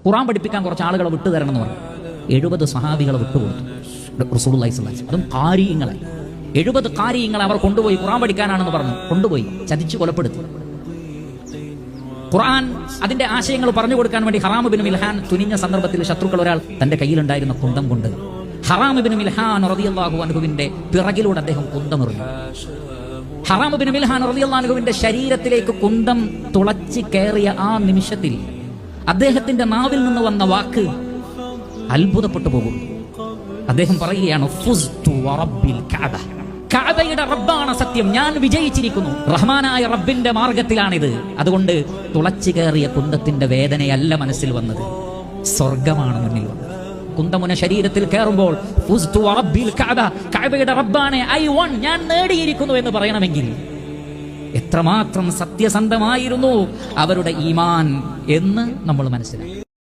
ഖുർആൻ പഠിപ്പിക്കാൻ കുറച്ച് ആളുകളെ വിട്ടുതരണം എന്ന് പറഞ്ഞു. 70 സഹാബികളെ വിട്ടുകൊടുത്തു റസൂലുള്ളാഹി സ്വല്ലല്ലാഹു അലൈഹി വസല്ലം. അതും ഖാരിയങ്ങളെ 70 ഖാരിയങ്ങളെ അവർ കൊണ്ടുപോയി ഖുർആൻ പഠിക്കാനാണെന്ന് പറഞ്ഞു കൊണ്ടുപോയി ചതിച്ചു കൊലപ്പെടുത്തി. ഖുർആൻ അതിന്റെ ആശയങ്ങൾ പറഞ്ഞു കൊടുക്കാൻ വേണ്ടി ഹറാം ഇബ്നു മിൽഹാൻ തുനിഞ്ഞ സന്ദർഭത്തിൽ ശത്രുക്കൾ ഒരാൾ തന്റെ കയ്യിലുണ്ടായിരുന്ന കുന്തം കൊണ്ട് ഹറാം ഇബ്നു മിൽഹാൻ റളിയല്ലാഹു അൻഹുവിന്റെ പിറകിലൂടെ അദ്ദേഹം കുന്തമെറിഞ്ഞു. ഹറാം ഇബ്നു മിൽഹാൻ റളിയല്ലാഹു അൻഹുവിന്റെ ശരീരത്തിലേക്ക് കുന്തം തുളച്ച് കയറിയ ആ നിമിഷത്തിൽ അദ്ദേഹത്തിന്റെ നാവിൽ നിന്ന് വന്ന വാക്ക് അത്ഭുതപ്പെട്ടു പോകും. അദ്ദേഹം പറയുകയാണ്, ഫുസ്തു വറബ്ബിൽ കഅബ, കഅബയുടെ റബ്ബാണ് സത്യം, ഞാൻ വിജയിച്ചിരിക്കുന്നു, റഹ്മാനായ റബ്ബിന്റെ മാർഗത്തിലാണിത്. അതുകൊണ്ട് തുളച്ചു കയറിയ കുന്തത്തിന്റെ വേദനയല്ല മനസ്സിൽ വന്നത്, സ്വർഗമാണ് മുന്നിൽ വന്നത്. കുന്തമുന ശരീരത്തിൽ കയറുമ്പോൾ ഫുസ്തു വറബ്ബിൽ കഅബ, കഅബയുടെ റബ്ബാണ് ഐ വൺ, ഞാൻ നേടിയിരിക്കുന്നു എന്ന് പറയണമെങ്കിൽ എത്രമാത്രം സത്യസന്ധമായിരുന്നു അവരുടെ ഈമാൻ എന്ന് നമ്മൾ മനസ്സിലാക്കി.